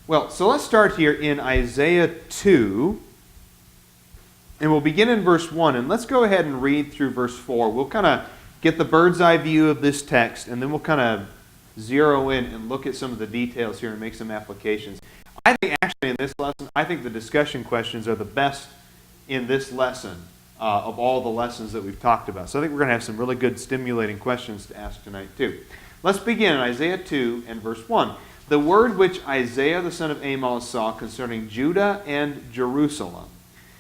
Well, so let's start here in Isaiah 2, and we'll begin in verse 1, and let's go ahead and read through verse 4. We'll kind of get the bird's eye view of this text, and then we'll kind of zero in and look at some of the details here and make some applications. I think actually in this lesson, I think the discussion questions are the best in this lesson of all the lessons that we've talked about. So I think we're going to have some really good stimulating questions to ask tonight too. Let's begin in Isaiah 2 and verse 1. The word which Isaiah the son of Amoz saw concerning Judah and Jerusalem.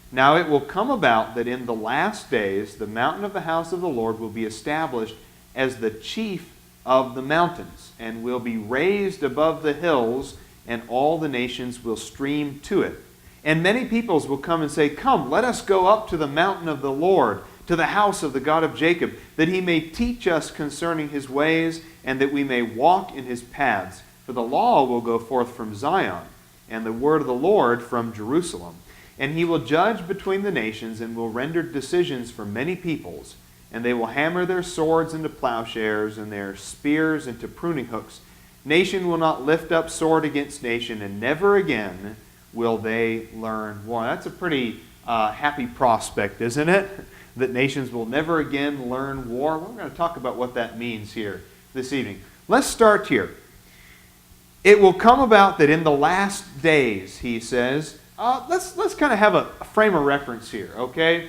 Now it will come about that in the last days the mountain of the house of the Lord will be established as the chief of the mountains, and will be raised above the hills, and all the nations will stream to it. And many peoples will come and say, Come, let us go up to the mountain of the Lord, to the house of the God of Jacob, that he may teach us concerning his ways, and that we may walk in his paths. For the law will go forth from Zion, and the word of the Lord from Jerusalem. And he will judge between the nations, and will render decisions for many peoples. And they will hammer their swords into plowshares, and their spears into pruning hooks. Nation will not lift up sword against nation, and never again will they learn war. That's a pretty happy prospect, isn't it? That nations will never again learn war. We're going to talk about what that means here this evening. Let's start here. It will come about that in the last days, he says, let's kind of have a frame of reference here, okay?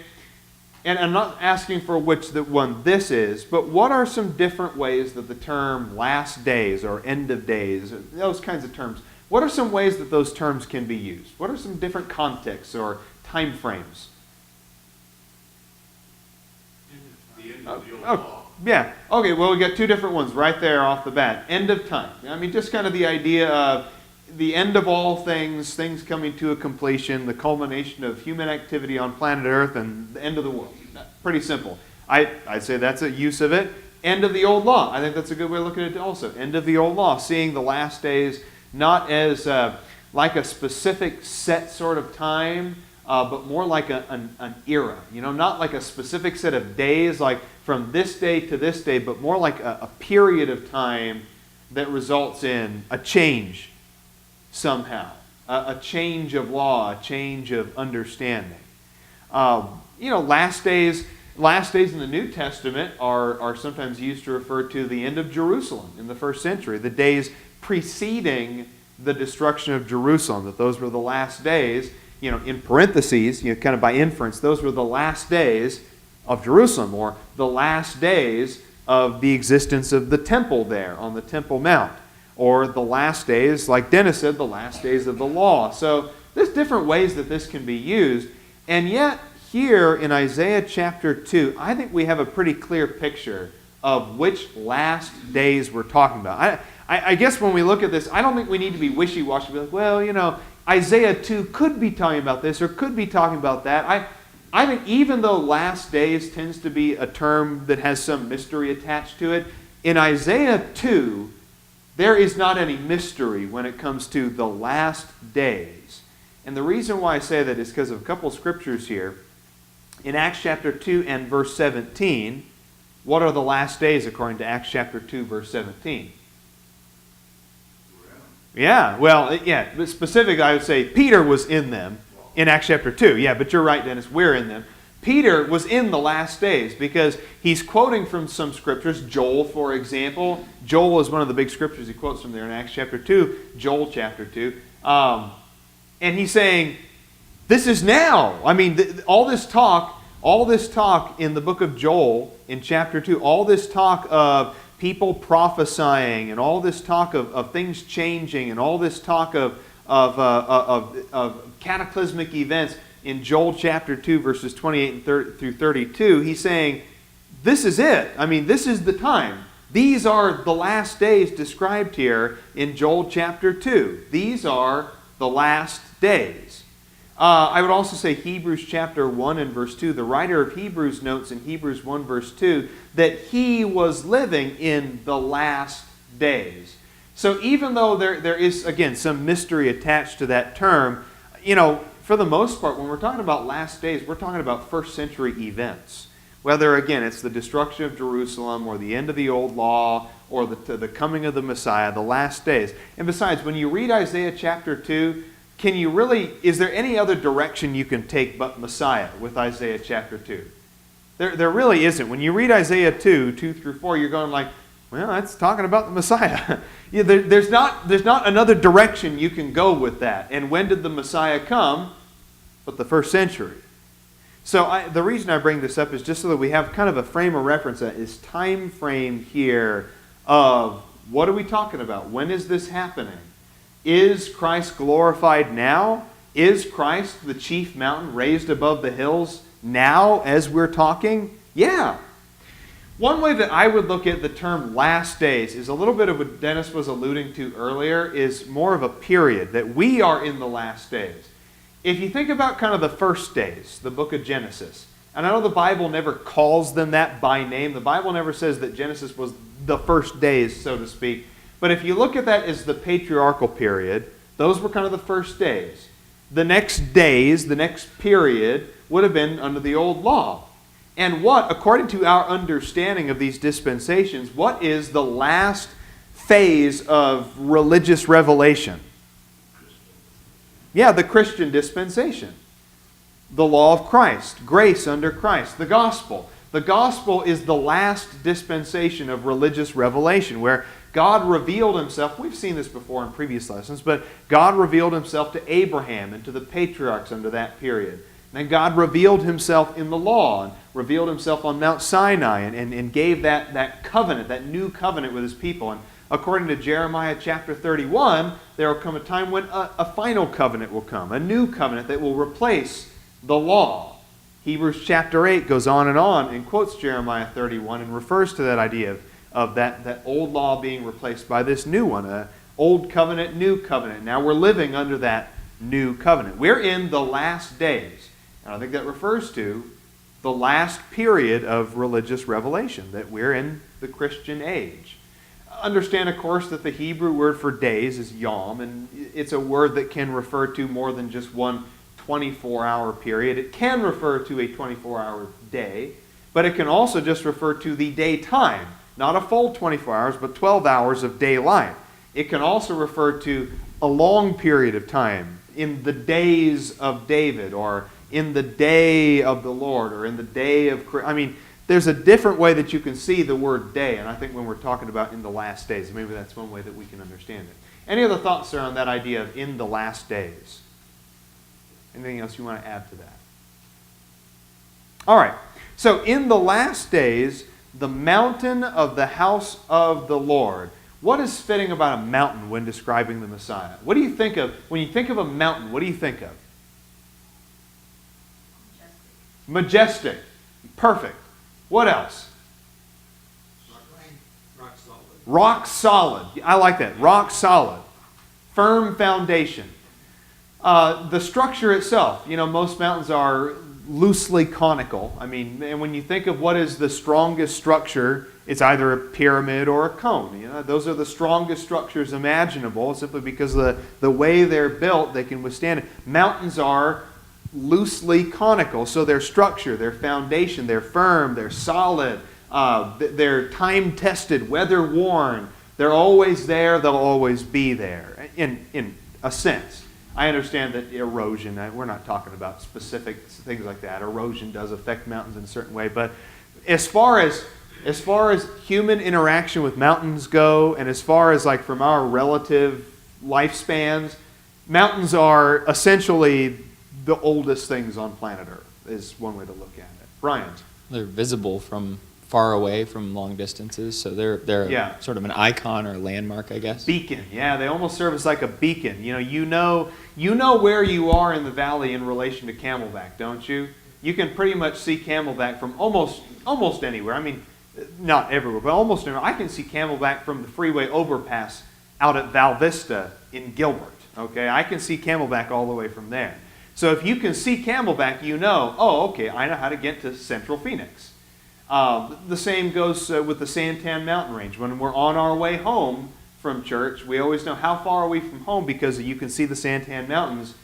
And I'm not asking for which one this is, but what are some different ways that the term last days or end of days, those kinds of terms, what are some ways that those terms can be used? What are some different contexts or time frames? The end of the old law. Yeah. Okay, well, we got two different ones right there off the bat. End of time. I mean, just kind of the idea of the end of all things, things coming to a completion, the culmination of human activity on planet Earth, and the end of the world. Pretty simple. I'd say that's a use of it. End of the old law. I think that's a good way of looking at it also. End of the old law. Seeing the last days not as like a specific set sort of time, but more like an era. You know, not like a specific set of days, like from this day to this day, but more like a period of time that results in a change somehow. A change of law, a change of understanding. Last days in the New Testament are sometimes used to refer to the end of Jerusalem in the first century, the days preceding the destruction of Jerusalem, that those were the last days, in parentheses, kind of by inference, those were the last days of Jerusalem, or the last days of the existence of the temple there on the Temple Mount, or the last days, like Dennis said, the last days of the law. So there's different ways that this can be used, and yet here in Isaiah chapter 2, I think we have a pretty clear picture of which last days we're talking about. I guess when we look at this, I don't think we need to be wishy-washy, be like, well, Isaiah 2 could be talking about this or could be talking about that. I think even though last days tends to be a term that has some mystery attached to it, in Isaiah 2, there is not any mystery when it comes to the last days. And the reason why I say that is because of a couple of scriptures here. In Acts chapter 2 and verse 17, what are the last days according to Acts chapter 2, verse 17? But specifically I would say Peter was in them in Acts chapter 2. Yeah, but you're right, Dennis, we're in them. Peter was in the last days because he's quoting from some scriptures. Joel, for example. Joel is one of the big scriptures he quotes from there in Acts chapter 2, Joel chapter 2. And he's saying, this is now. I mean, all this talk in the book of Joel in chapter 2, all this talk of people prophesying and all this talk of things changing and all this talk of cataclysmic events in Joel chapter 2 verses 28 through 32, he's saying, this is it. I mean, this is the time. These are the last days described here in Joel chapter 2. These are the last days. I would also say Hebrews chapter 1 and verse 2. The writer of Hebrews notes in Hebrews 1 verse 2 that he was living in the last days. So even though there is, again, some mystery attached to that term, for the most part, when we're talking about last days, we're talking about first century events. Whether, again, it's the destruction of Jerusalem or the end of the old law or the coming of the Messiah, the last days. And besides, when you read Isaiah chapter 2, is there any other direction you can take but Messiah with Isaiah chapter 2? There really isn't. When you read Isaiah 2 through 4, you're going like, well, that's talking about the Messiah. There's not another direction you can go with that. And when did the Messiah come? But the first century. So the reason I bring this up is just so that we have kind of a frame of reference that is time frame here of what are we talking about? When is this happening? Is Christ glorified now? Is Christ the chief mountain raised above the hills now as we're talking? Yeah. One way that I would look at the term last days is a little bit of what Dennis was alluding to earlier, is more of a period, that we are in the last days. If you think about kind of the first days, the book of Genesis, and I know the Bible never calls them that by name. The Bible never says that Genesis was the first days, so to speak. But if you look at that as the patriarchal period, those were kind of the first days. The next days, the next period, would have been under the old law. And what, according to our understanding of these dispensations, what is the last phase of religious revelation? Yeah, the Christian dispensation. The law of Christ, grace under Christ, the gospel. The gospel is the last dispensation of religious revelation, where God revealed himself. We've seen this before in previous lessons, but God revealed himself to Abraham and to the patriarchs under that period. And God revealed himself in the law and revealed himself on Mount Sinai and gave that covenant, that new covenant with his people. And according to Jeremiah chapter 31, there will come a time when a final covenant will come, a new covenant that will replace the law. Hebrews chapter 8 goes on and quotes Jeremiah 31 and refers to that idea of that old law being replaced by this new one, old covenant, new covenant. Now we're living under that new covenant. We're in the last days. And I think that refers to the last period of religious revelation, that we're in the Christian age. Understand, of course, that the Hebrew word for days is yom, and it's a word that can refer to more than just one 24-hour period. It can refer to a 24-hour day, but it can also just refer to the daytime, not a full 24 hours, but 12 hours of daylight. It can also refer to a long period of time, in the days of David, or in the day of the Lord, or in the day of Christ. I mean, there's a different way that you can see the word day, and I think when we're talking about in the last days, maybe that's one way that we can understand it. Any other thoughts around that idea of in the last days? Anything else you want to add to that? All right. So in the last days, the mountain of the house of the Lord. What is fitting about a mountain when describing the Messiah? What do you think of, when you think of a mountain, what do you think of? Majestic. Perfect. What else? Rock solid. Rock solid. I like that. Rock solid. Firm foundation. The structure itself, most mountains are loosely conical. I mean, and when you think of what is the strongest structure, it's either a pyramid or a cone. Those are the strongest structures imaginable, simply because of the way they're built, they can withstand it. Mountains are loosely conical, so their structure, their foundation, they're firm, they're solid, they're time-tested, weather-worn. They're always there, they'll always be there, in a sense. I understand that erosion, we're not talking about specific things like that. Erosion does affect mountains in a certain way, but as far as human interaction with mountains go, and as far as like from our relative lifespans, mountains are essentially the oldest things on planet Earth, is one way to look at it. Brian? They're visible from far away, from long distances, so they're sort of an icon or a landmark, I guess. Beacon, yeah, they almost serve as like a beacon. You know where you are in the valley in relation to Camelback, don't you? You can pretty much see Camelback from almost anywhere. I mean, not everywhere, but almost anywhere. I can see Camelback from the freeway overpass out at Val Vista in Gilbert. Okay, I can see Camelback all the way from there. So if you can see Camelback, I know how to get to Central Phoenix. The same goes with the Santan Mountain Range. When we're on our way home from church, we always know how far are we from home because you can see the Santan Mountains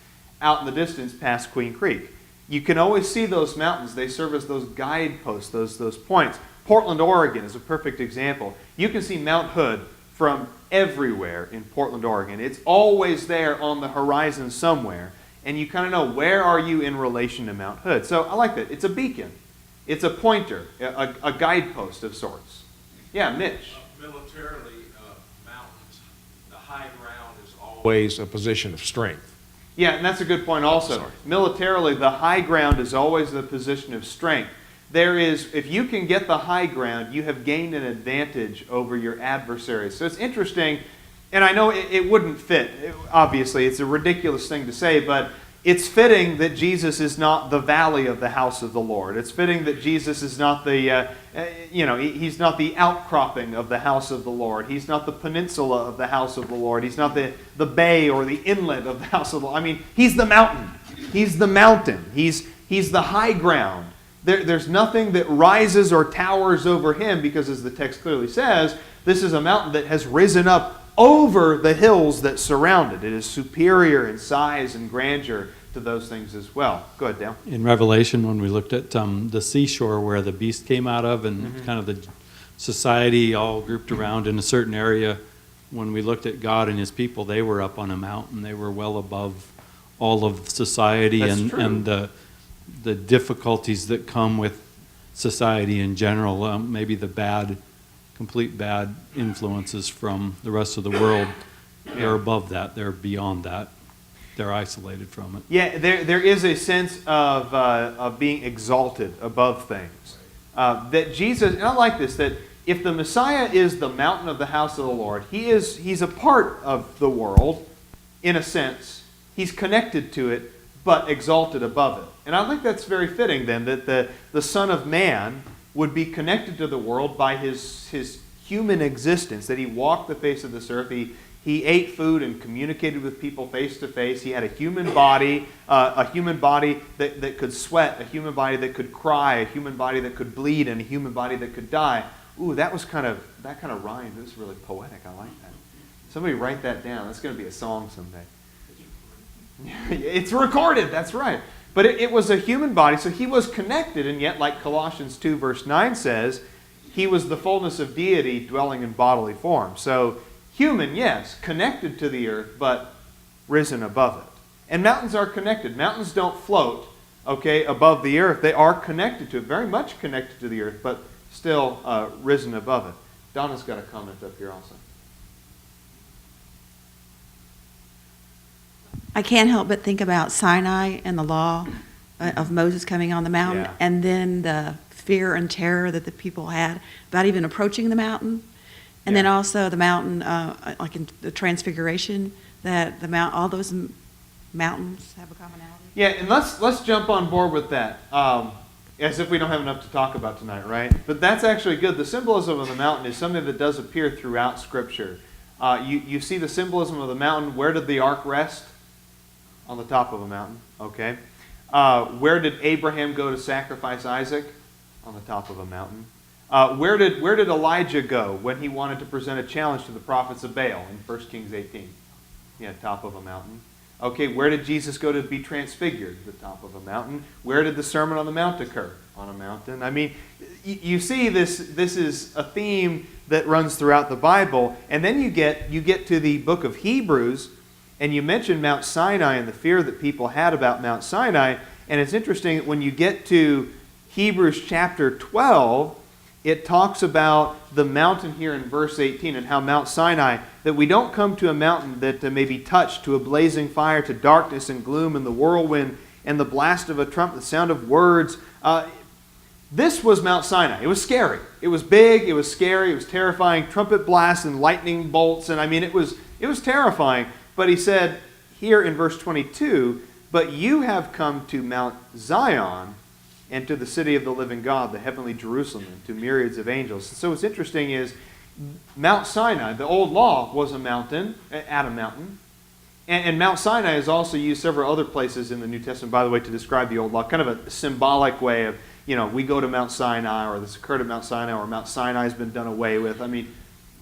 out in the distance past Queen Creek. you can always see those mountains. They serve as those guideposts, those points. Portland, Oregon is a perfect example. You can see Mount Hood from everywhere in Portland, Oregon. It's always there on the horizon somewhere, and you kind of know where are you in relation to Mount Hood. So I like that. It's a beacon. It's a pointer, a guidepost of sorts. Yeah, Mitch. Militarily, mountains, the high ground is always a position of strength. Yeah, and that's a good point also. Militarily, the high ground is always the position of strength. There is, if you can get the high ground, you have gained an advantage over your adversaries. So it's interesting, and I know it wouldn't fit. Obviously, it's a ridiculous thing to say, but it's fitting that Jesus is not the valley of the house of the Lord. It's fitting that Jesus is not the, he's not the outcropping of the house of the Lord. He's not the peninsula of the house of the Lord. He's not the bay or the inlet of the house of the Lord. I mean, he's the mountain. He's the mountain. He's the high ground. There's nothing that rises or towers over him because, as the text clearly says, this is a mountain that has risen up over the hills that surround it. It is superior in size and grandeur to those things as well. Go ahead, Dale. In Revelation, when we looked at the seashore where the beast came out of and kind of the society all grouped around in a certain area, when we looked at God and his people, they were up on a mountain. They were well above all of society and the difficulties that come with society in general, maybe the complete bad influences from the rest of the world. They're above that. They're beyond that. They're isolated from it. Yeah, there is a sense of being exalted above things. That Jesus, and I like this, that if the Messiah is the mountain of the house of the Lord, he's a part of the world, in a sense. He's connected to it, but exalted above it. And I think that's very fitting then, that the Son of Man would be connected to the world by his human existence, that he walked the face of this earth, he ate food and communicated with people face to face. He had a human body that could sweat, a human body that could cry, a human body that could bleed, and a human body that could die. Ooh, that kind of rhymed. It was really poetic. I like that. Somebody write that down. That's going to be a song someday. It's recorded, that's right. But it was a human body, so he was connected, and yet, like Colossians 2 verse 9 says, he was the fullness of deity dwelling in bodily form. So human, yes, connected to the earth, but risen above it. And mountains are connected. Mountains don't float, above the earth. They are connected to it, very much connected to the earth, but still risen above it. Donna's got a comment up here also. I can't help but think about Sinai and the law of Moses coming on the mountain, and then the fear and terror that the people had about even approaching the mountain, and then also the mountain, like in the Transfiguration, that all those mountains have a commonality. Yeah, and let's jump on board with that, as if we don't have enough to talk about tonight, right? But that's actually good. The symbolism of the mountain is something that does appear throughout Scripture. You see the symbolism of the mountain. Where did the ark rest? On the top of a mountain, okay. Where did Abraham go to sacrifice Isaac? On the top of a mountain. Where did Elijah go when he wanted to present a challenge to the prophets of Baal in 1 Kings 18? Yeah, top of a mountain. Okay, where did Jesus go to be transfigured? The top of a mountain. Where did the Sermon on the Mount occur? On a mountain. I mean, you see this is a theme that runs throughout the Bible, and then you get to the book of Hebrews, and you mentioned Mount Sinai and the fear that people had about Mount Sinai. And it's interesting that when you get to Hebrews chapter 12, it talks about the mountain here in verse 18 and how Mount Sinai, that we don't come to a mountain that may be touched, to a blazing fire, to darkness and gloom and the whirlwind and the blast of a trumpet, the sound of words. This was Mount Sinai. It was scary. It was big. It was scary. It was terrifying. Trumpet blasts and lightning bolts. And I mean, it was terrifying. But he said here in verse 22, but you have come to Mount Zion and to the city of the living God, the heavenly Jerusalem, and to myriads of angels. So what's interesting is Mount Sinai, the old law, was a mountain, at a mountain. And Mount Sinai is also used several other places in the New Testament, by the way, to describe the old law. Kind of a symbolic way of, we go to Mount Sinai, or this occurred at Mount Sinai, or Mount Sinai has been done away with. I mean,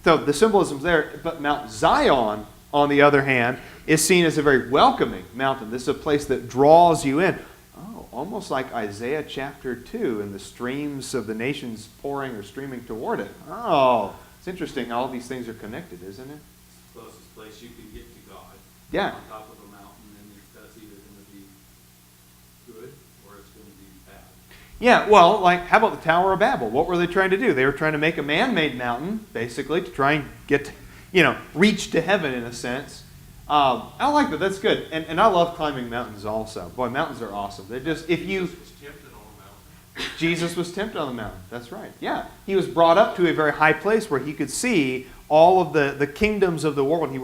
so the symbolism's there. But Mount Zion, on the other hand, is seen as a very welcoming mountain. This is a place that draws you in. Oh, almost like Isaiah chapter 2 and the streams of the nations pouring or streaming toward it. Oh, it's interesting. All these things are connected, isn't it? It's the closest place you can get to God. Yeah. On top of a mountain, and that's either going to be good or it's going to be bad. Yeah, well, like, how about the Tower of Babel? What were they trying to do? They were trying to make a man-made mountain, basically, to try and get, reach to heaven in a sense. I like that. That's good. And I love climbing mountains also. Boy, mountains are awesome. They're just, if you... Jesus was tempted on the mountain. That's right. Yeah. He was brought up to a very high place where he could see all of the kingdoms of the world. And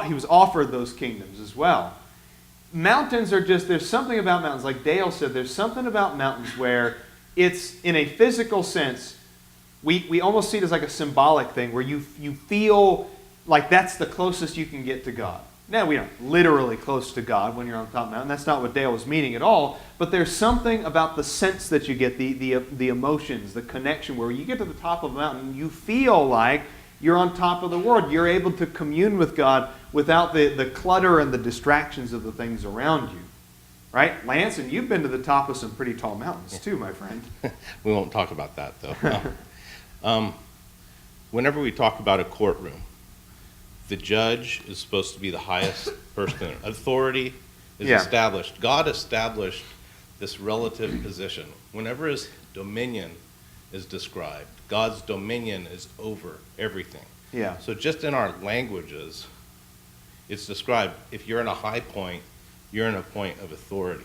he was offered those kingdoms as well. Mountains are just, there's something about mountains. Like Dale said, there's something about mountains where it's, in a physical sense, we almost see it as like a symbolic thing where you feel like that's the closest you can get to God. Now, we aren't literally close to God when you're on top of the mountain. That's not what Dale was meaning at all. But there's something about the sense that you get, the emotions, the connection, where you get to the top of a mountain, you feel like you're on top of the world. You're able to commune with God without the clutter and the distractions of the things around you. Right? Lance, and you've been to the top of some pretty tall mountains too, my friend. We won't talk about that, though. Whenever we talk about a courtroom, the judge is supposed to be the highest person. Authority is established. God established this relative position. Whenever his dominion is described, God's dominion is over everything. Yeah. So just in our languages, it's described, if you're in a high point, you're in a point of authority.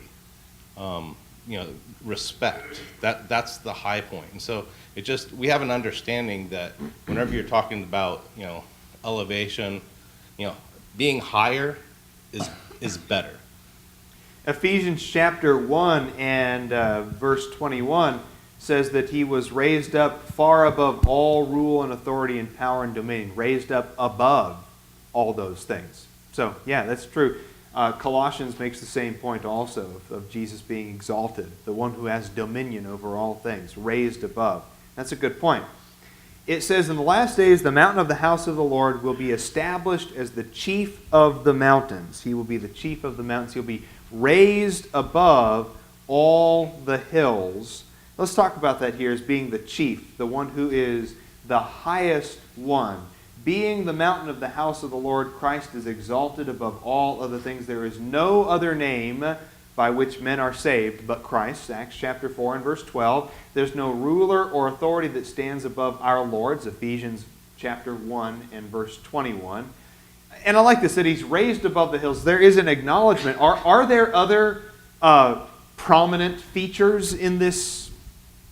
Respect. That's the high point. And so we have an understanding that whenever you're talking about, elevation, being higher is better. Ephesians chapter 1 and verse 21 says that he was raised up far above all rule and authority and power and dominion, raised up above all those things. So, yeah, that's true. Colossians makes the same point also of Jesus being exalted, the one who has dominion over all things, raised above. That's a good point. It says, in the last days, the mountain of the house of the Lord will be established as the chief of the mountains. He will be the chief of the mountains. He'll be raised above all the hills. Let's talk about that here as being the chief, the one who is the highest one. Being the mountain of the house of the Lord, Christ is exalted above all other things. There is no other name by which men are saved but Christ. Acts chapter 4 and verse 12. There's no ruler or authority that stands above our Lord's. Ephesians chapter 1 and verse 21. And I like this, that he's raised above the hills. There is an acknowledgement. Are there other prominent features in this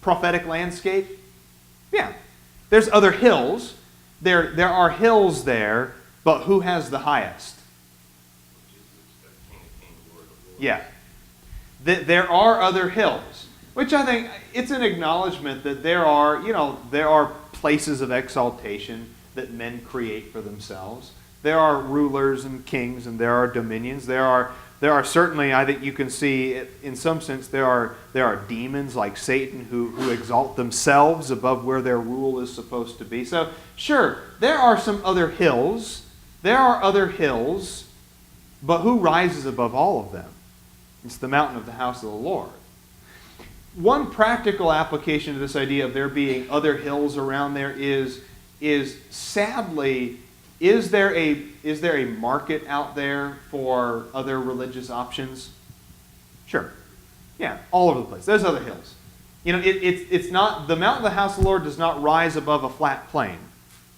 prophetic landscape? Yeah. There's other hills. There are hills there, but who has the highest? Yeah. There are other hills, which I think it's an acknowledgement that there are places of exaltation that men create for themselves. There are rulers and kings, and there are dominions. There are certainly, I think you can see, in some sense, there are demons like Satan who exalt themselves above where their rule is supposed to be. So, sure, there are some other hills. There are other hills, but who rises above all of them? It's the mountain of the house of the Lord. One practical application of this idea of there being other hills around there is sadly, is there a market out there for other religious options? Sure. Yeah, all over the place. There's other hills. It's not, the mountain of the house of the Lord does not rise above a flat plain.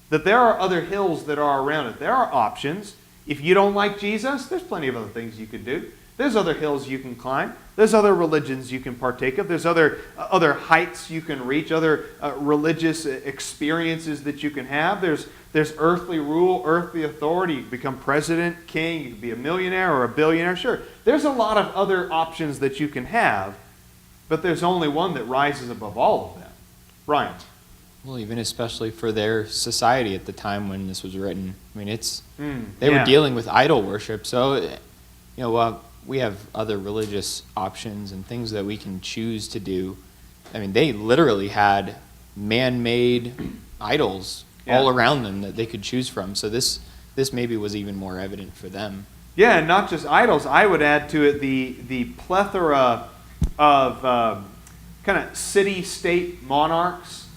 That there are other hills that are around it. There are options. If you don't like Jesus, there's plenty of other things you could do. There's other hills you can climb. There's other religions you can partake of. There's other heights you can reach, other religious experiences that you can have. There's earthly rule, earthly authority. You can become president, king, you can be a millionaire or a billionaire. Sure, there's a lot of other options that you can have, but there's only one that rises above all of them. Brian. Well, even especially for their society at the time when this was written. I mean, they were dealing with idol worship, so we have other religious options and things that we can choose to do. I mean, they literally had man-made idols all around them that they could choose from. So this maybe was even more evident for them. Yeah, and not just idols. I would add to it the plethora of kind of city-state monarchs.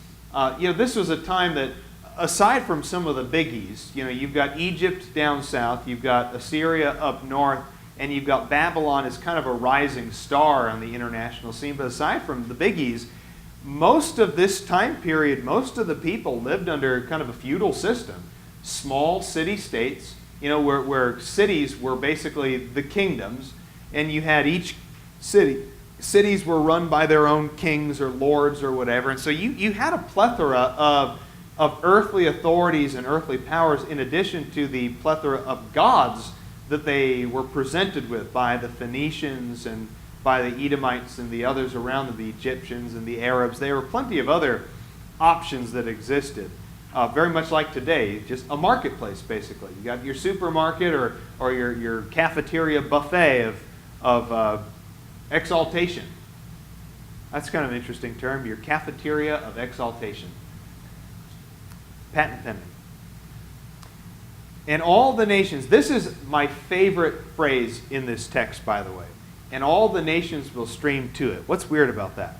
This was a time that, aside from some of the biggies, you've got Egypt down south, you've got Assyria up north, and you've got Babylon as kind of a rising star on the international scene. But aside from the biggies, most of this time period, most of the people lived under kind of a feudal system. Small city-states, where cities were basically the kingdoms, and you had each cities were run by their own kings or lords or whatever. And so you had a plethora of earthly authorities and earthly powers, in addition to the plethora of gods that they were presented with by the Phoenicians and by the Edomites and the others around them, the Egyptians and the Arabs. There were plenty of other options that existed. Very much like today, just a marketplace, basically. You got your supermarket or your cafeteria buffet of exaltation. That's kind of an interesting term, your cafeteria of exaltation. Patent pending. And all the nations, this is my favorite phrase in this text, by the way. And all the nations will stream to it. What's weird about that?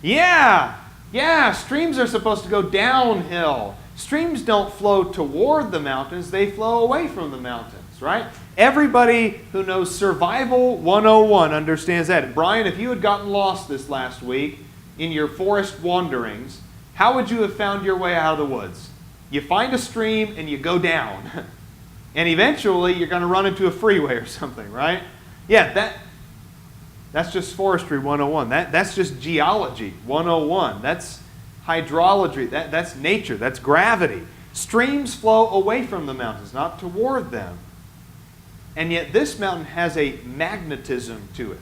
Yeah, streams are supposed to go downhill. Streams don't flow toward the mountains, they flow away from the mountains, right? Everybody who knows Survival 101 understands that. Brian, if you had gotten lost this last week in your forest wanderings, how would you have found your way out of the woods? You find a stream and you go down. And eventually you're going to run into a freeway or something, right? Yeah, that's just Forestry 101. That's just Geology 101. That's hydrology. That's nature. That's gravity. Streams flow away from the mountains, not toward them. And yet this mountain has a magnetism to it.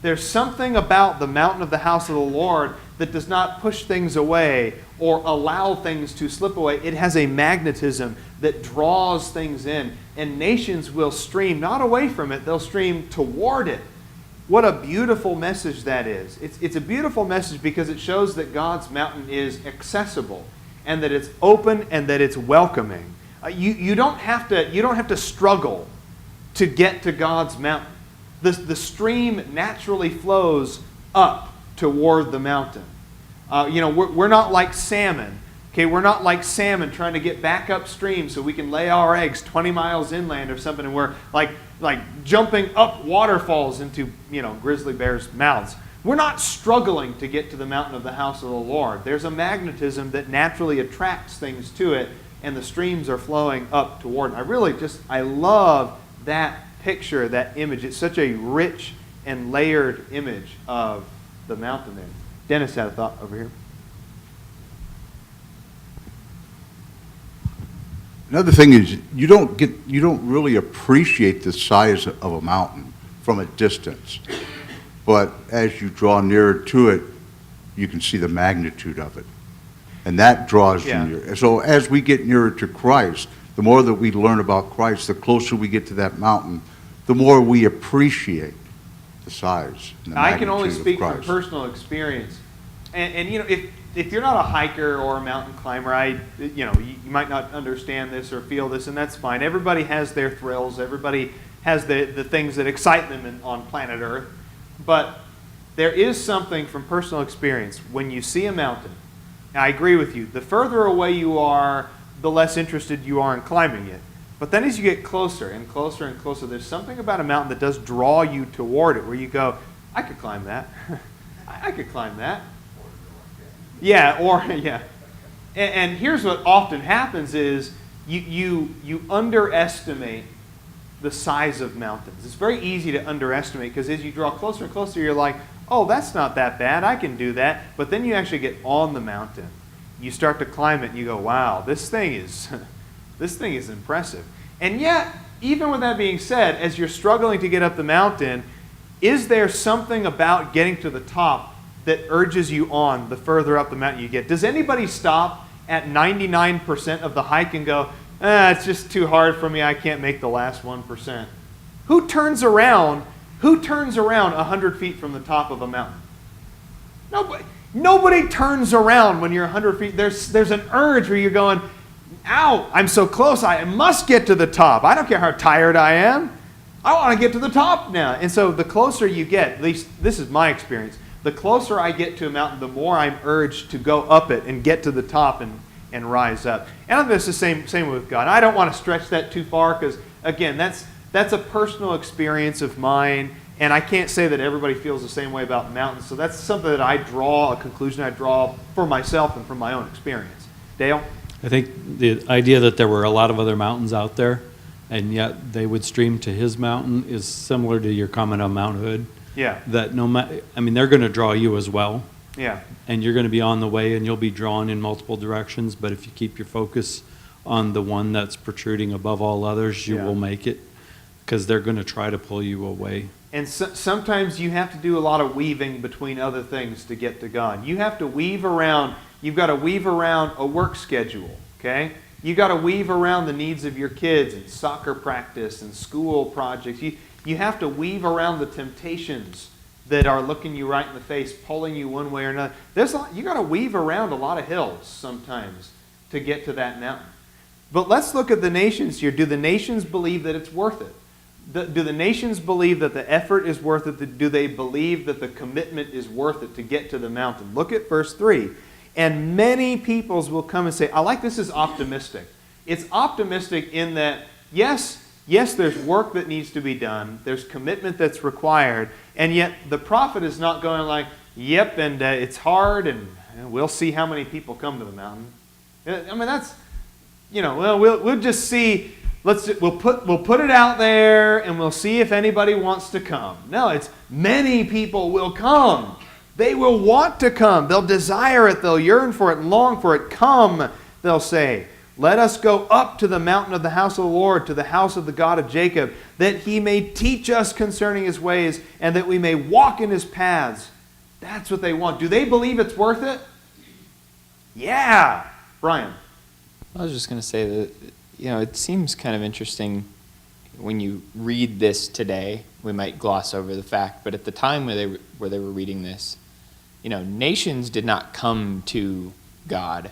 There's something about the mountain of the house of the Lord that does not push things away or allow things to slip away. It has a magnetism that draws things in. And nations will stream, not away from it, they'll stream toward it. What a beautiful message that is. It's a beautiful message because it shows that God's mountain is accessible and that it's open and that it's welcoming. You don't have to struggle to get to God's mountain. The stream naturally flows up toward the mountain. We're not like salmon. Okay, we're not like salmon trying to get back upstream so we can lay our eggs 20 miles inland or something, and we're like jumping up waterfalls into grizzly bears' mouths. We're not struggling to get to the mountain of the house of the Lord. There's a magnetism that naturally attracts things to it, and the streams are flowing up toward it. I love that picture, that image. It's such a rich and layered image of the mountain there. Dennis had a thought over here. Another thing is you don't really appreciate the size of a mountain from a distance. But as you draw nearer to it, you can see the magnitude of it. And that draws you near. So as we get nearer to Christ, the more that we learn about Christ, the closer we get to that mountain, the more we appreciate the size and the magnitude of Christ. I can only speak from personal experience. And if you're not a hiker or a mountain climber, you might not understand this or feel this, and that's fine. Everybody has their thrills. Everybody has the things that excite them on planet Earth. But there is something from personal experience when you see a mountain. I agree with you. The further away you are, the less interested you are in climbing it. But then as you get closer and closer and closer, there's something about a mountain that does draw you toward it, where you go, I could climb that. I could climb that. Yeah. And here's what often happens is you underestimate the size of mountains. It's very easy to underestimate because as you draw closer and closer, you're like, oh, that's not that bad. I can do that. But then you actually get on the mountain. You start to climb it and you go, wow, this thing is impressive. And yet, even with that being said, as you're struggling to get up the mountain, is there something about getting to the top that urges you on the further up the mountain you get? Does anybody stop at 99% of the hike and go, it's just too hard for me, I can't make the last 1%? Who turns around 100 feet from the top of a mountain? Nobody turns around when you're 100 feet. There's an urge where you're going, ow, I'm so close, I must get to the top. I don't care how tired I am. I want to get to the top now. And so the closer you get, at least this is my experience, the closer I get to a mountain, the more I'm urged to go up it and get to the top and rise up. And I think it's the same with God. I don't want to stretch that too far because, again, that's a personal experience of mine, and I can't say that everybody feels the same way about mountains. So that's something that a conclusion I draw for myself and from my own experience. Dale? I think the idea that there were a lot of other mountains out there, and yet they would stream to his mountain is similar to your comment on Mount Hood. Yeah. That they're going to draw you as well. Yeah. And you're going to be on the way and you'll be drawn in multiple directions, but if you keep your focus on the one that's protruding above all others, you will make it, because they're going to try to pull you away. And sometimes you have to do a lot of weaving between other things to get to God. You have to weave around, you've got to weave around a work schedule, okay? You got to weave around the needs of your kids and soccer practice and school projects. You have to weave around the temptations that are looking you right in the face, pulling you one way or another. You got to weave around a lot of hills sometimes to get to that mountain. But let's look at the nations here. Do the nations believe that it's worth it? Do the nations believe that the effort is worth it? Do they believe that the commitment is worth it to get to the mountain? Look at verse 3. And many peoples will come and say, I like this is optimistic. It's optimistic in that, yes, there's work that needs to be done. There's commitment that's required. And yet the prophet is not going like, yep, and it's hard, and we'll see how many people come to the mountain. I mean, that's, we'll just see. We'll put it out there, and we'll see if anybody wants to come. No, it's many people will come. They will want to come. They'll desire it. They'll yearn for it and long for it. Come, they'll say. Let us go up to the mountain of the house of the Lord, to the house of the God of Jacob, that he may teach us concerning his ways, and that we may walk in his paths. That's what they want. Do they believe it's worth it? Yeah. Brian. I was just going to say that, it seems kind of interesting when you read this today. We might gloss over the fact, but at the time where they were reading this, nations did not come to God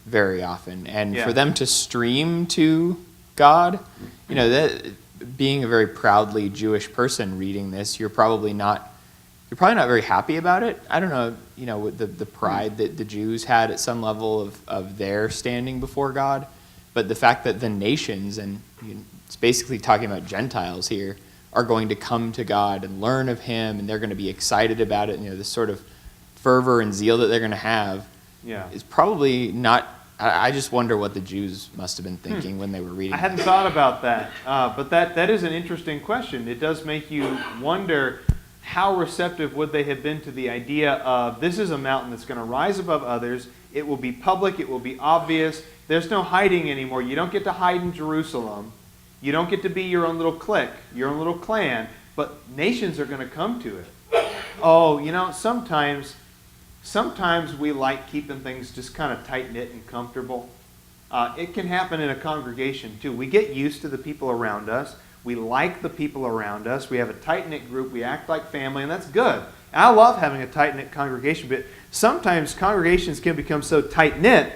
very often, and for them to stream to God, that being a very proudly Jewish person reading this, you're probably not very happy about it. I don't know, with the pride that the Jews had at some level of their standing before God, but the fact that the nations, and it's basically talking about Gentiles here, are going to come to God and learn of him, and they're going to be excited about it, this sort of fervor and zeal that they're going to have is probably not. I just wonder what the Jews must have been thinking when they were reading. I hadn't thought about that, but that is an interesting question. It does make you wonder how receptive would they have been to the idea of this is a mountain that's going to rise above others. It will be public. It will be obvious. There's no hiding anymore. You don't get to hide in Jerusalem. You don't get to be your own little clique, your own little clan, but nations are going to come to it. Oh, sometimes we like keeping things just kind of tight-knit and comfortable. It can happen in a congregation, too. We get used to the people around us. We like the people around us. We have a tight-knit group. We act like family, and that's good. I love having a tight-knit congregation, but sometimes congregations can become so tight-knit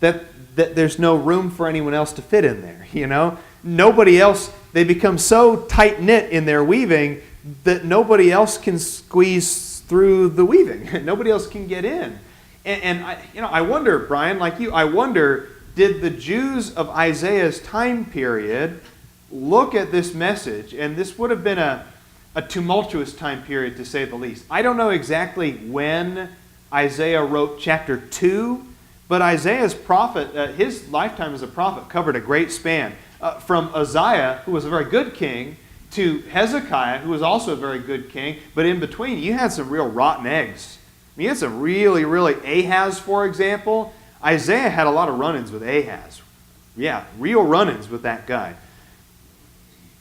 that there's no room for anyone else to fit in there, Nobody else, they become so tight-knit in their weaving that nobody else can squeeze through the weaving. Nobody else can get in. And I wonder, Brian, like you, I wonder, did the Jews of Isaiah's time period look at this message, and this would have been a tumultuous time period, to say the least. I don't know exactly when Isaiah wrote chapter 2, but Isaiah's prophet, his lifetime as a prophet covered a great span. From Uzziah, who was a very good king, to Hezekiah, who was also a very good king, but in between, you had some real rotten eggs. You had some really, really, Ahaz, for example. Isaiah had a lot of run-ins with Ahaz. Yeah, real run-ins with that guy.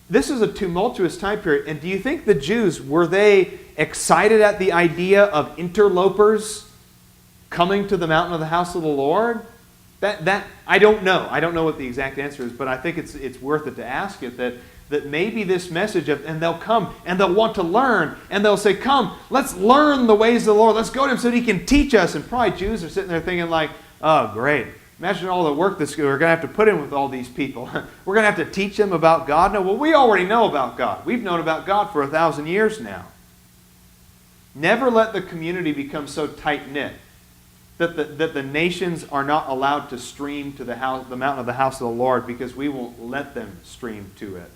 This is a tumultuous time period, and do you think the Jews, were they excited at the idea of interlopers coming to the mountain of the house of the Lord? That I don't know. I don't know what the exact answer is, but I think it's worth it to ask it, that maybe this message of, and they'll come, and they'll want to learn, and they'll say, come, let's learn the ways of the Lord. Let's go to him so that he can teach us. And probably Jews are sitting there thinking like, oh, great. imagine all the work that we're going to have to put in with all these people. We're going to have to teach them about God. No, well, we already know about God. We've known about God for 1,000 years now. Never let the community become so tight-knit that the nations are not allowed to stream to the mountain of the house of the Lord, because we won't let them stream to it.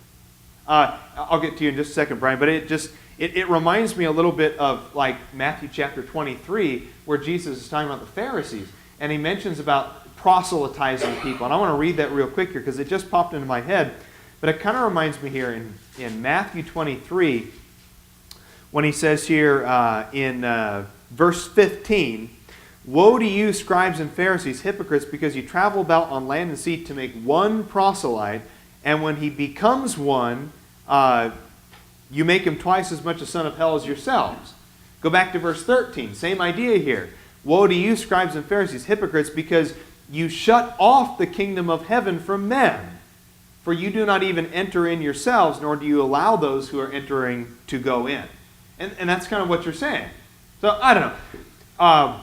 I'll get to you in just a second, Brian, but it reminds me a little bit of like Matthew chapter 23, where Jesus is talking about the Pharisees, and he mentions about proselytizing people. And I want to read that real quick here because it just popped into my head. But it kind of reminds me here in Matthew 23, when he says here in verse 15, "Woe to you, scribes and Pharisees, hypocrites, because you travel about on land and sea to make one proselyte, and when he becomes one, you make him twice as much a son of hell as yourselves." Go back to verse 13, same idea here. "Woe to you, scribes and Pharisees, hypocrites, because you shut off the kingdom of heaven from men. For you do not even enter in yourselves, nor do you allow those who are entering to go in." And that's kind of what you're saying. So, I don't know.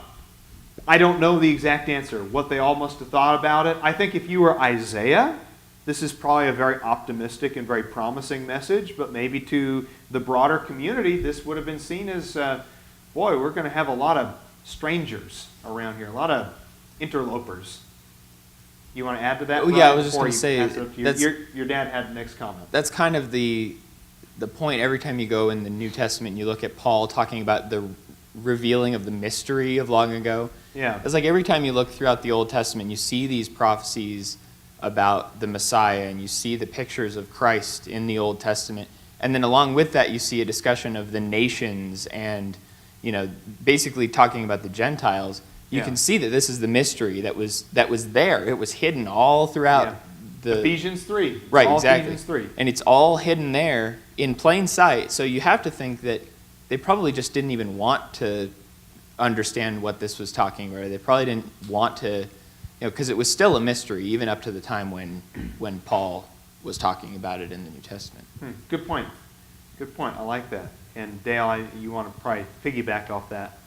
I don't know the exact answer, what they all must have thought about it. I think if you were Isaiah, this is probably a very optimistic and very promising message, but maybe to the broader community, this would have been seen as, boy, we're going to have a lot of strangers around here, a lot of interlopers. You want to add to that? Oh, yeah, I was just going to say, your dad had the next comment. That's kind of the point every time you go in the New Testament and you look at Paul talking about the revealing of the mystery of long ago. Yeah. It's like every time you look throughout the Old Testament, you see these prophecies about the Messiah, and you see the pictures of Christ in the Old Testament. And then along with that, you see a discussion of the nations and, basically talking about the Gentiles. You can see that this is the mystery that was there. It was hidden all throughout the Ephesians 3. Right, all exactly. Ephesians 3. And it's all hidden there in plain sight. So you have to think that they probably just didn't even want to understand what this was talking about. They probably didn't want to, because it was still a mystery even up to the time when Paul was talking about it in the New Testament. Good point. Good point. I like that. And Dale, you want to probably piggyback off that.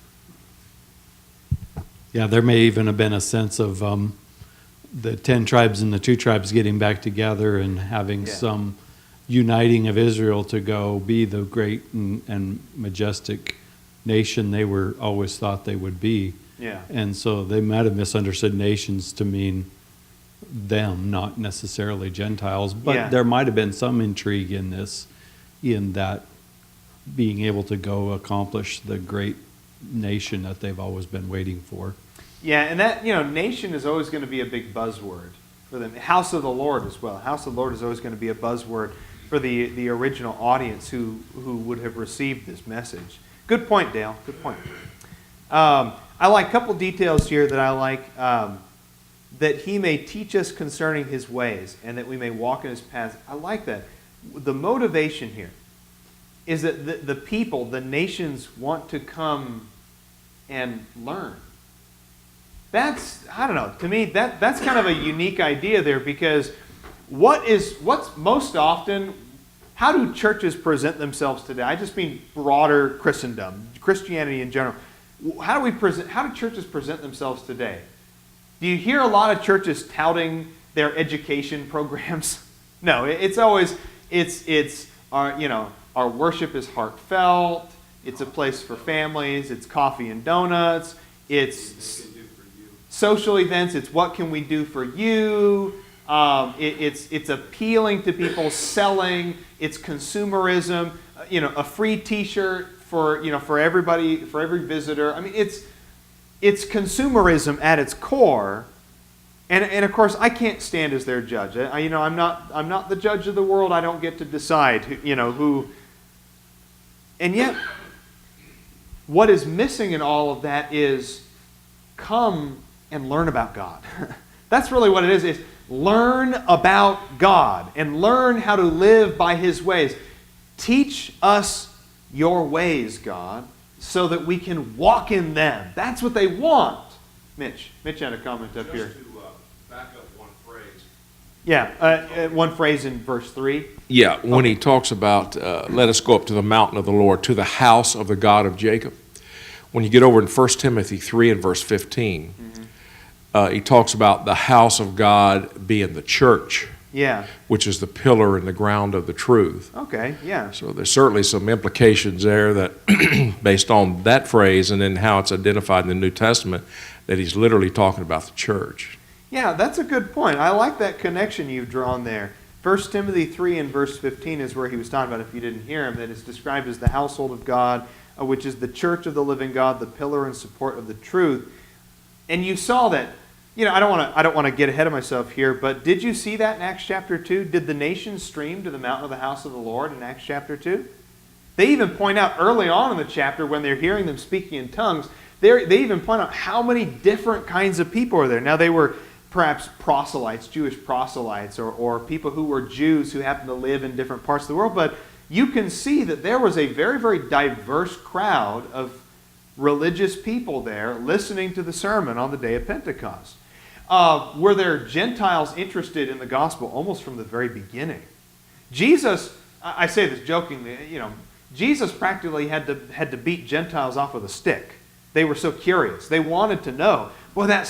Yeah, there may even have been a sense of the 10 tribes and the 2 tribes getting back together and having some uniting of Israel to go be the great and majestic nation they were always thought they would be. Yeah. And so they might have misunderstood nations to mean them, not necessarily Gentiles. But there might have been some intrigue in this, in that being able to go accomplish the great nation that they've always been waiting for. Yeah, and that, nation is always going to be a big buzzword for them. House of the Lord as well. House of the Lord is always going to be a buzzword for the original audience who would have received this message. Good point, Dale. Good point. I like a couple details here that I like. That he may teach us concerning his ways, and that we may walk in his paths. I like that. The motivation here is that the people, the nations, want to come and learn. I don't know, to me, that's kind of a unique idea there, because what's most often, how do churches present themselves today? I just mean broader Christendom, Christianity in general. How do churches present themselves today? Do you hear a lot of churches touting their education programs? No, it's always, our worship is heartfelt, it's a place for families, it's coffee and donuts, it's social events, it's what can we do for you, it's appealing to people, selling, it's consumerism, a free t-shirt for everybody, for every visitor. I mean, it's consumerism at its core, and of course I can't stand as their judge. I'm not the judge of the world. I don't get to decide who. And yet, what is missing in all of that is come and learn about God. That's really what it is learn about God and learn how to live by His ways. Teach us your ways, God, so that we can walk in them. That's what they want. Mitch had a comment up here. Just to back up one phrase. Yeah, one phrase in verse 3. Yeah, when he talks about, let us go up to the mountain of the Lord, to the house of the God of Jacob. When you get over in 1 Timothy 3 and verse 15, he talks about the house of God being the church, Yeah. which is the pillar and the ground of the truth. Okay. Yeah. So there's certainly some implications there that, based on that phrase and then how it's identified in the New Testament, that he's literally talking about the church. Yeah, that's a good point. I like that connection you've drawn there. 1 Timothy 3 and verse 15 is where he was talking about, if you didn't hear him, that it's described as the household of God, which is the church of the living God, the pillar and support of the truth. And you saw that, I don't want to get ahead of myself here, but did you see that in Acts chapter 2? Did the nations stream to the mountain of the house of the Lord in Acts chapter 2? They even point out early on in the chapter when they're hearing them speaking in tongues, they even point out how many different kinds of people are there. Now they were perhaps proselytes, Jewish proselytes, or people who were Jews who happened to live in different parts of the world, but you can see that there was a very, very diverse crowd of religious people there listening to the sermon on the day of Pentecost. Were there Gentiles interested in the gospel almost from the very beginning? Jesus, I say this jokingly, Jesus practically had to beat Gentiles off with a stick. They were so curious. They wanted to know. Boy, that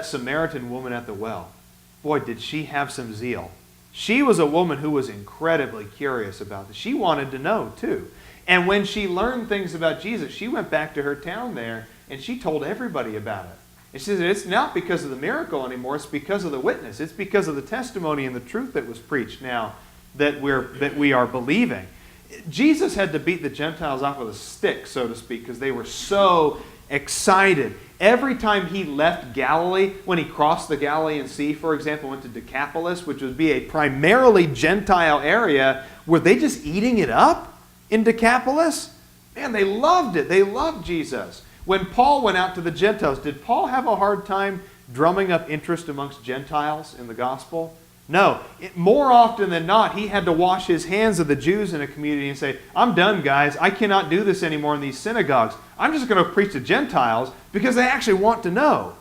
Samaritan woman at the well, boy, did she have some zeal. She was a woman who was incredibly curious about this. She wanted to know, too. And when she learned things about Jesus, she went back to her town there, and she told everybody about it. And she said, it's not because of the miracle anymore, it's because of the witness. It's because of the testimony and the truth that was preached now that we are believing. Jesus had to beat the Gentiles off with a stick, so to speak, because they were so excited. Every time he left Galilee, when he crossed the Galilean Sea, for example, went to Decapolis, which would be a primarily Gentile area, were they just eating it up in Decapolis? Man, they loved it. They loved Jesus. When Paul went out to the Gentiles, did Paul have a hard time drumming up interest amongst Gentiles in the gospel? No. More often than not, he had to wash his hands of the Jews in a community and say, I'm done, guys. I cannot do this anymore in these synagogues. I'm just going to preach to Gentiles because they actually want to know.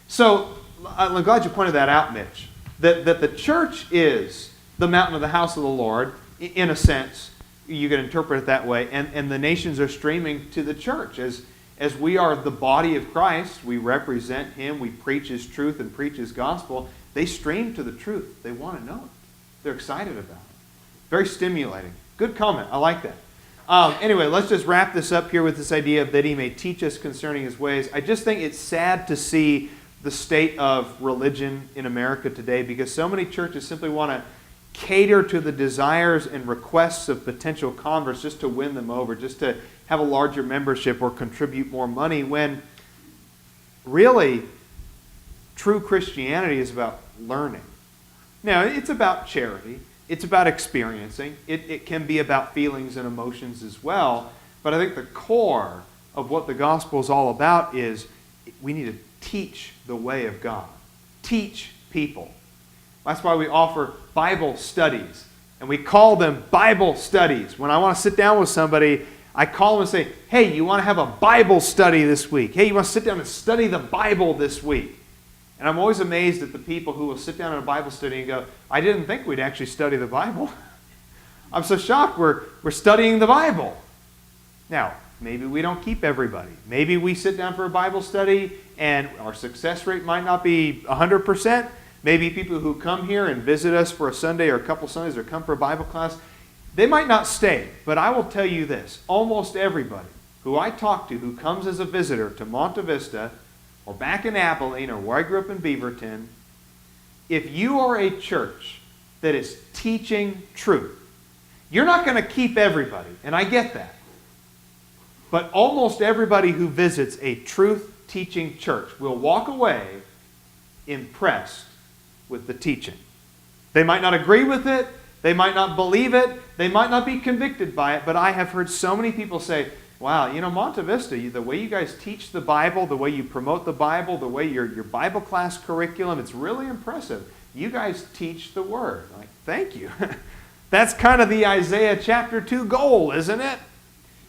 So I'm glad you pointed that out, Mitch, that the church is the mountain of the house of the Lord, in a sense. You can interpret it that way. And the nations are streaming to the church. As we are the body of Christ, we represent Him, we preach His truth and preach His gospel. They stream to the truth. They want to know it. They're excited about it. Very stimulating. Good comment. I like that. Anyway, let's just wrap this up here with this idea of that He may teach us concerning His ways. I just think it's sad to see the state of religion in America today because so many churches simply want to cater to the desires and requests of potential converts just to win them over, just to have a larger membership or contribute more money, when really true Christianity is about learning. Now, it's about charity. It's about experiencing. It can be about feelings and emotions as well. But I think the core of what the gospel is all about is we need to teach the way of God. Teach people. That's why we offer Bible studies. And we call them Bible studies. When I want to sit down with somebody, I call them and say, hey, you want to have a Bible study this week? Hey, you want to sit down and study the Bible this week? And I'm always amazed at the people who will sit down in a Bible study and go, I didn't think we'd actually study the Bible. I'm so shocked we're studying the Bible. Now, maybe we don't keep everybody. Maybe we sit down for a Bible study and our success rate might not be 100%. Maybe people who come here and visit us for a Sunday or a couple Sundays or come for a Bible class, they might not stay. But I will tell you this, almost everybody who I talk to who comes as a visitor to Monte Vista or back in Abilene or where I grew up in Beaverton, if you are a church that is teaching truth, you're not going to keep everybody, and I get that. But almost everybody who visits a truth-teaching church will walk away impressed with the teaching. They might not agree with it, they might not believe it, they might not be convicted by it, but I have heard so many people say, wow, Monte Vista, the way you guys teach the Bible, the way you promote the Bible, the way your Bible class curriculum, it's really impressive. You guys teach the Word. Like, thank you. That's kind of the Isaiah chapter 2 goal, isn't it?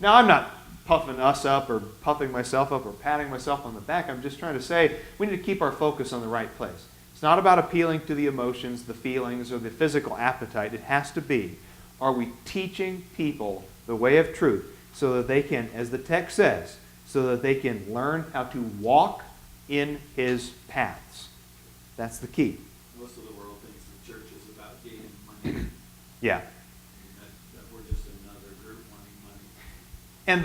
Now, I'm not puffing us up or puffing myself up or patting myself on the back. I'm just trying to say we need to keep our focus on the right place. It's not about appealing to the emotions, the feelings, or the physical appetite. It has to be, are we teaching people the way of truth so that they can, as the text says, so that they can learn how to walk in His paths. That's the key. Most of the world thinks the church is about gaining money, Yeah. and that we're just another group wanting money. And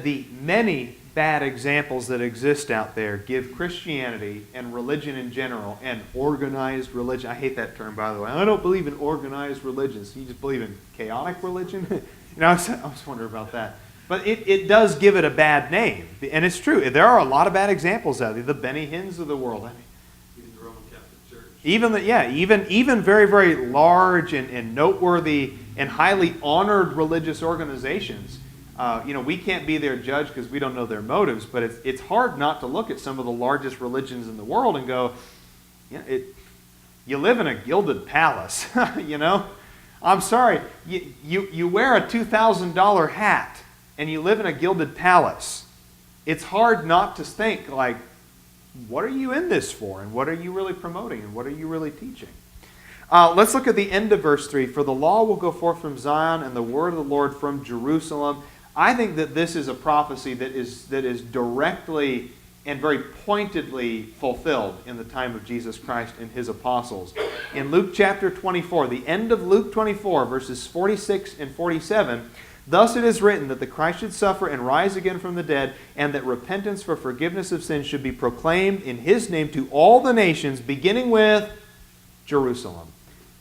the many bad examples that exist out there give Christianity and religion in general, and organized religion. I hate that term, by the way. I don't believe in organized religions. You just believe in chaotic religion? I was wondering about that. But it does give it a bad name. And it's true. There are a lot of bad examples out there. The Benny Hinns of the world. I mean, Even the Roman Catholic Church. Even very, very large and noteworthy and highly honored religious organizations. We can't be their judge because we don't know their motives, but it's hard not to look at some of the largest religions in the world and go, you live in a gilded palace, I'm sorry, you wear a $2,000 hat and you live in a gilded palace. It's hard not to think, like, what are you in this for? And what are you really promoting? And what are you really teaching? Let's look at the end of verse 3. For the law will go forth from Zion and the word of the Lord from Jerusalem. I think that this is a prophecy that is directly and very pointedly fulfilled in the time of Jesus Christ and his apostles. In Luke chapter 24, the end of Luke 24, verses 46 and 47, thus it is written that the Christ should suffer and rise again from the dead, and that repentance for forgiveness of sins should be proclaimed in his name to all the nations, beginning with Jerusalem.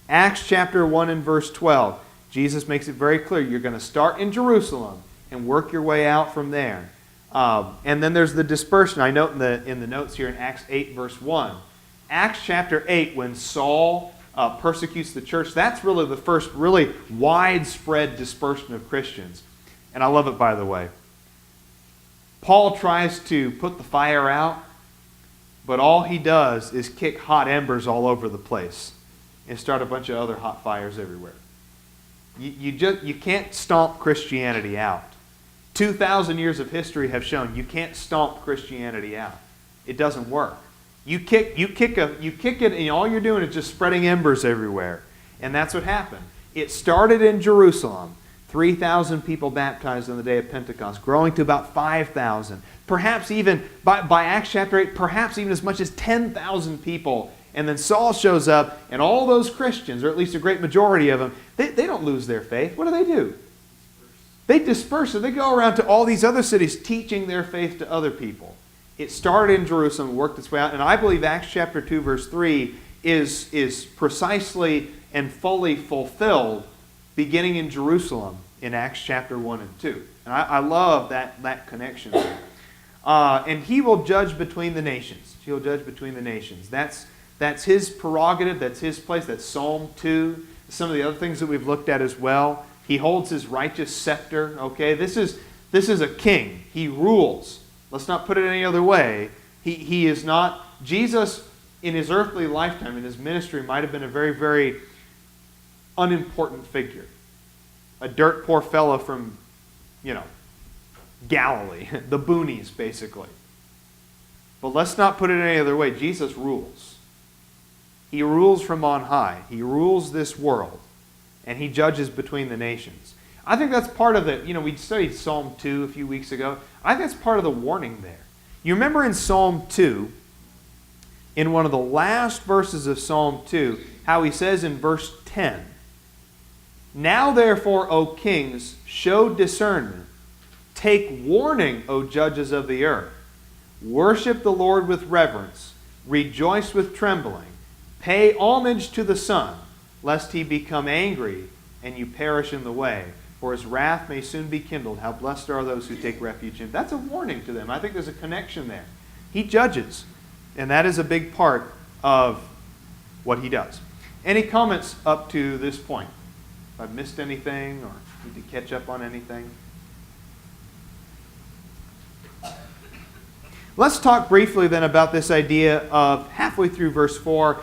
Acts chapter 1 and verse 12, Jesus makes it very clear, you're going to start in Jerusalem and work your way out from there. And then there's the dispersion. I note in the notes here in Acts 8 verse 1. Acts chapter 8, when Saul persecutes the church, that's really the first really widespread dispersion of Christians. And I love it, by the way. Paul tries to put the fire out, but all he does is kick hot embers all over the place and start a bunch of other hot fires everywhere. You can't stomp Christianity out. 2,000 years of history have shown you can't stomp Christianity out. It doesn't work. You kick it, and all you're doing is just spreading embers everywhere. And that's what happened. It started in Jerusalem. 3,000 people baptized on the day of Pentecost, growing to about 5,000. Perhaps even, by Acts chapter 8, perhaps even as much as 10,000 people. And then Saul shows up, and all those Christians, or at least a great majority of them, they don't lose their faith. What do? They disperse, and they go around to all these other cities teaching their faith to other people. It started in Jerusalem, worked its way out, and I believe Acts chapter 2, verse 3 is precisely and fully fulfilled beginning in Jerusalem in Acts chapter 1 and 2. And I love that connection there. And he will judge between the nations. He'll judge between the nations. That's his prerogative. That's his place. That's Psalm 2. Some of the other things that we've looked at as well. He holds his righteous scepter. Okay, this is a king. He rules. Let's not put it any other way. He is not... Jesus, in his earthly lifetime, in his ministry, might have been a very, very unimportant figure. A dirt poor fellow from, Galilee. The boonies, basically. But let's not put it any other way. Jesus rules. He rules from on high. He rules this world. And he judges between the nations. I think that's part of the, we studied Psalm 2 a few weeks ago. I think that's part of the warning there. You remember in Psalm 2, in one of the last verses of Psalm 2, how he says in verse 10, Now therefore, O kings, show discernment. Take warning, O judges of the earth. Worship the Lord with reverence. Rejoice with trembling. Pay homage to the Son, lest he become angry and you perish in the way. For his wrath may soon be kindled. How blessed are those who take refuge in him. That's a warning to them. I think there's a connection there. He judges, and that is a big part of what he does. Any comments up to this point? If I've missed anything or need to catch up on anything? Let's talk briefly then about this idea of halfway through verse 4.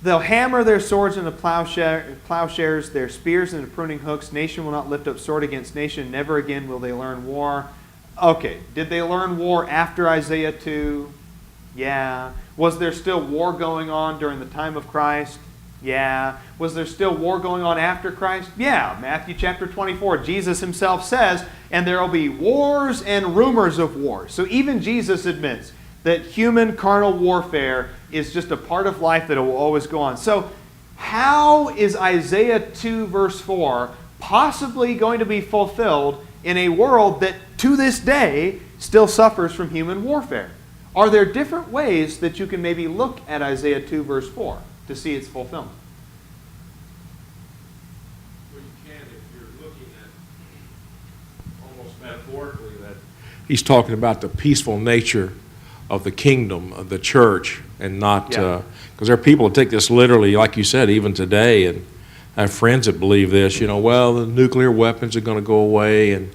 They'll hammer their swords into plowshares, their spears into pruning hooks. Nation will not lift up sword against nation. Never again will they learn war. Okay, did they learn war after Isaiah 2? Yeah. Was there still war going on during the time of Christ? Yeah. Was there still war going on after Christ? Yeah. Matthew chapter 24, Jesus himself says, and there will be wars and rumors of wars. So even Jesus admits that human carnal warfare is just a part of life that will always go on. So how is Isaiah 2 verse 4 possibly going to be fulfilled in a world that to this day still suffers from human warfare? Are there different ways that you can maybe look at Isaiah 2 verse 4 to see its fulfillment? Well, you can if you're looking at almost metaphorically that he's talking about the peaceful nature of the kingdom, of the church, and not, because there are people that take this literally, like you said, even today, and I have friends that believe this, well, the nuclear weapons are going to go away, and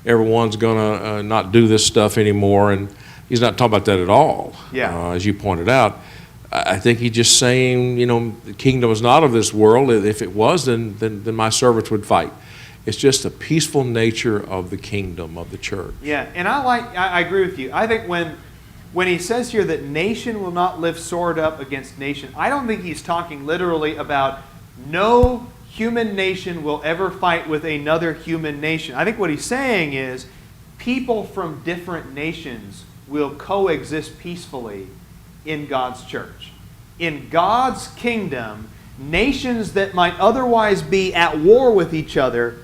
everyone's going to not do this stuff anymore, and he's not talking about that at all, as you pointed out. I think he's just saying, the kingdom is not of this world. If it was, then my servants would fight. It's just the peaceful nature of the kingdom, of the church. Yeah, and I agree with you. I think when he says here that nation will not lift sword up against nation, I don't think he's talking literally about no human nation will ever fight with another human nation. I think what he's saying is people from different nations will coexist peacefully in God's church. In God's kingdom, nations that might otherwise be at war with each other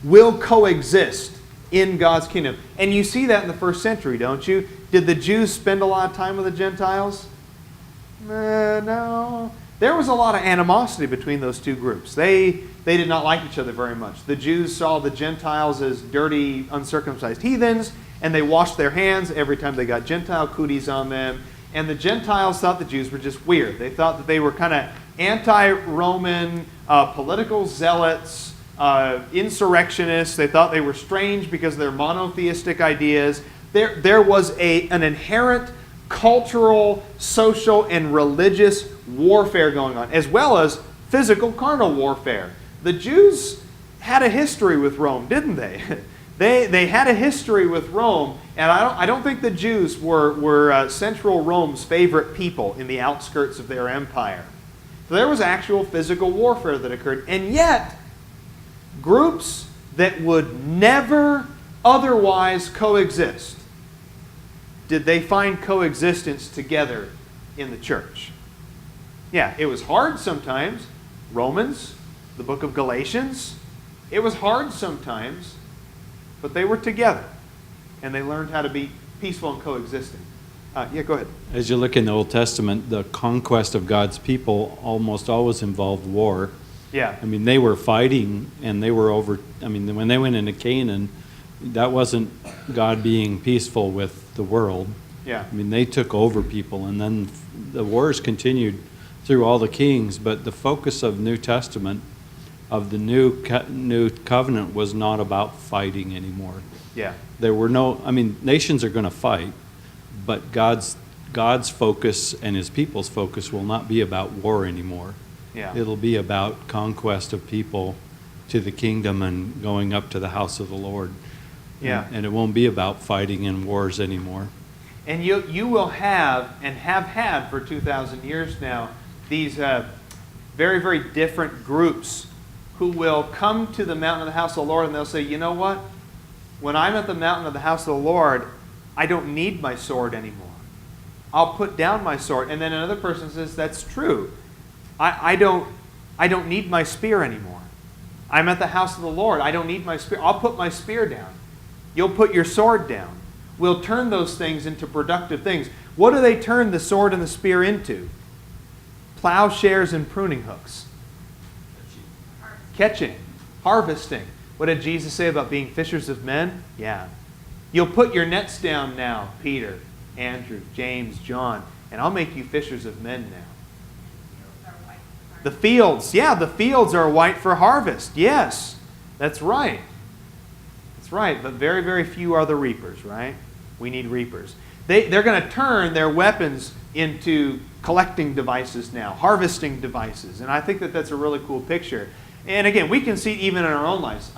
will coexist in God's kingdom. And you see that in the first century, don't you? Did the Jews spend a lot of time with the Gentiles? No. There was a lot of animosity between those two groups. They did not like each other very much. The Jews saw the Gentiles as dirty, uncircumcised heathens, and they washed their hands every time they got Gentile cooties on them. And the Gentiles thought the Jews were just weird. They thought that they were kind of anti-Roman, political zealots, insurrectionists. They thought they were strange because of their monotheistic ideas. There was an inherent cultural, social, and religious warfare going on, as well as physical carnal warfare. The Jews had a history with Rome, didn't they? They had a history with Rome, and I don't think the Jews were Central Rome's favorite people in the outskirts of their empire. So there was actual physical warfare that occurred, and yet groups that would never otherwise coexist, did they find coexistence together in the church? Yeah, it was hard sometimes. Romans, the book of Galatians, it was hard sometimes, but they were together, and they learned how to be peaceful and coexisting. Go ahead. As you look in the Old Testament, the conquest of God's people almost always involved war. Yeah. I mean, they were fighting, and they were when they went into Canaan, that wasn't God being peaceful with the world. Yeah. I mean, they took over people, and then the wars continued through all the kings, but the focus of New Testament, of the new covenant, was not about fighting anymore. Yeah. There were nations are going to fight, but God's focus and his people's focus will not be about war anymore. Yeah. It'll be about conquest of people to the kingdom and going up to the house of the Lord. Yeah. And it won't be about fighting in wars anymore. And you will have, and have had for 2,000 years now, these very, very different groups who will come to the mountain of the house of the Lord, and they'll say, you know what? When I'm at the mountain of the house of the Lord, I don't need my sword anymore. I'll put down my sword. And then another person says, that's true. I don't need my spear anymore. I'm at the house of the Lord. I don't need my spear. I'll put my spear down. You'll put your sword down. We'll turn those things into productive things. What do they turn the sword and the spear into? Plowshares and pruning hooks. Catching, harvesting. What did Jesus say about being fishers of men? Yeah. You'll put your nets down now, Peter, Andrew, James, John, and I'll make you fishers of men now. The fields, the fields are white for harvest. Yes, that's right. That's right, but very, very few are the reapers, right? We need reapers. They're going to turn their weapons into collecting devices now, harvesting devices, and I think that that's a really cool picture. And again, we can see it even in our own lives.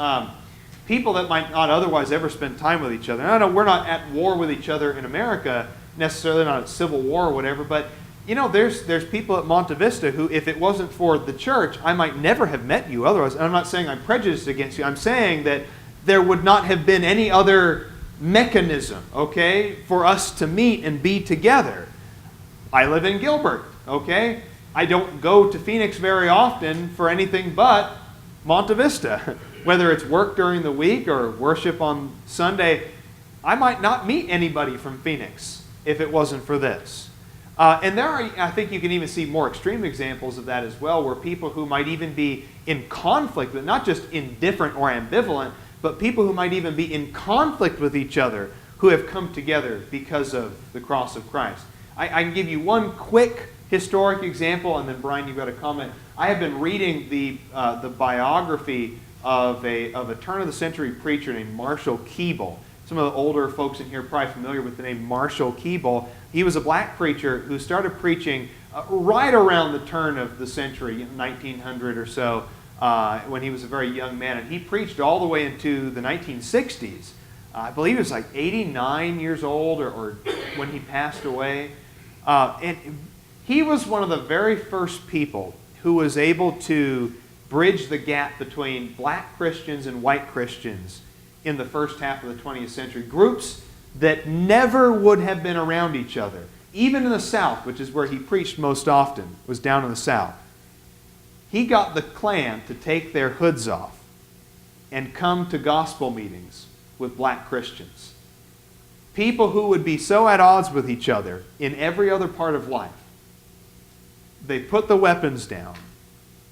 People that might not otherwise ever spend time with each other. And I know we're not at war with each other in America, necessarily not at civil war or whatever, but there's people at Monte Vista who, if it wasn't for the church, I might never have met you otherwise. And I'm not saying I'm prejudiced against you. I'm saying that there would not have been any other mechanism, okay, for us to meet and be together. I live in Gilbert, okay? I don't go to Phoenix very often for anything but Monte Vista. Whether it's work during the week or worship on Sunday, I might not meet anybody from Phoenix if it wasn't for this. And there are, I think you can even see more extreme examples of that as well, where people who might even be in conflict, but not just indifferent or ambivalent, but people who might even be in conflict with each other who have come together because of the cross of Christ. I can give you one quick historic example, and then Brian, you've got a comment. I have been reading the biography of a turn-of-the-century preacher named Marshall Keeble. Some of the older folks in here are probably familiar with the name Marshall Keeble. He was a black preacher who started preaching right around the turn of the century, 1900 or so, when he was a very young man. And he preached all the way into the 1960s. I believe he was like 89 years old or when he passed away. And he was one of the very first people who was able to bridge the gap between black Christians and white Christians in the first half of the 20th century. Groups that never would have been around each other. Even in the South, which is where he preached most often, was down in the South. He got the Klan to take their hoods off and come to gospel meetings with black Christians. People who would be so at odds with each other in every other part of life. They put the weapons down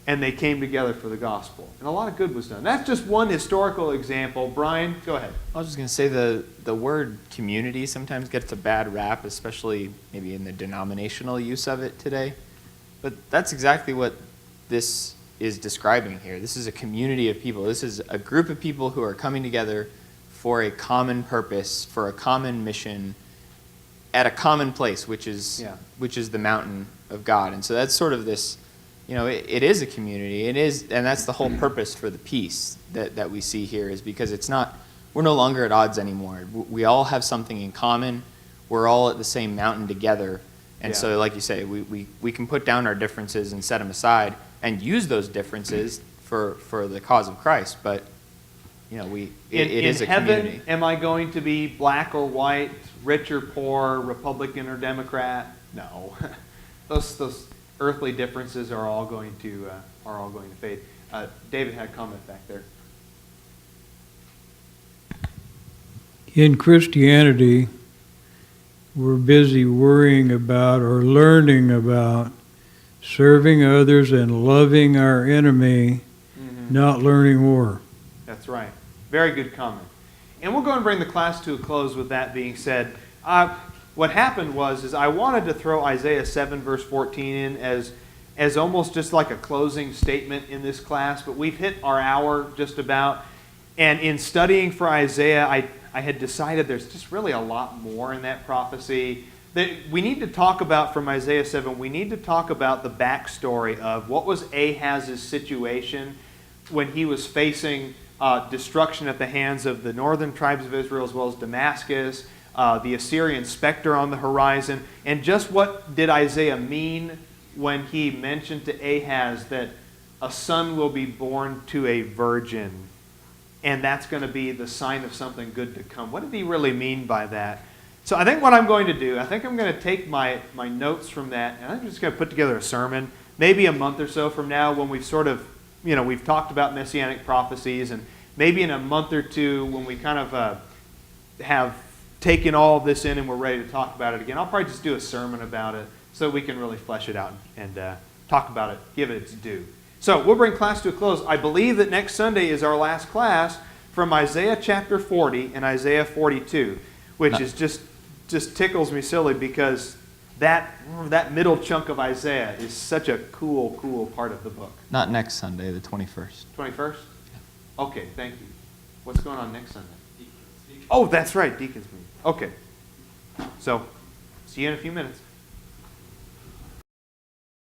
and they came together for the gospel. And a lot of good was done. That's just one historical example. Brian, go ahead. I was just going to say the word community sometimes gets a bad rap, especially maybe in the denominational use of it today. But that's exactly what this is describing here. This is a community of people. This is a group of people who are coming together for a common purpose, for a common mission, at a common place, which is the mountain of God. And so that's sort of this, it is a community. It is, and that's the whole purpose for the peace that we see here, is because we're no longer at odds anymore. We all have something in common. We're all at the same mountain together. And so, like you say, we can put down our differences and set them aside and use those differences for the cause of Christ. But it is a community. In heaven, am I going to be black or white, rich or poor, Republican or Democrat? No, those earthly differences are all going to fade. David had a comment back there. In Christianity, we're busy worrying about or learning about serving others and loving our enemy, not learning war. That's right. Very good comment. And we'll go and bring the class to a close with that being said. What happened was I wanted to throw Isaiah 7 verse 14 in as almost just like a closing statement in this class, but we've hit our hour just about. And in studying for Isaiah, I had decided there's just really a lot more in that prophecy that we need to talk about from Isaiah 7. We need to talk about the backstory of what was Ahaz's situation when he was facing destruction at the hands of the northern tribes of Israel as well as Damascus, the Assyrian specter on the horizon, and just what did Isaiah mean when he mentioned to Ahaz that a son will be born to a virgin, and that's going to be the sign of something good to come. What did he really mean by that? So I think what I'm going to do, I think I'm going to take my notes from that, and I'm just going to put together a sermon, maybe a month or so from now when we've sort of, we've talked about messianic prophecies, and maybe in a month or two when we kind of have taken all of this in and we're ready to talk about it again, I'll probably just do a sermon about it so we can really flesh it out and talk about it, give it its due. So we'll bring class to a close. I believe that next Sunday is our last class from Isaiah chapter 40 and Isaiah 42, which is just tickles me silly because that middle chunk of Isaiah is such a cool part of the book. Not next Sunday, the 21st. 21st? Okay, thank you. What's going on next Sunday? Oh, that's right, Deacons meeting. Okay. So, see you in a few minutes.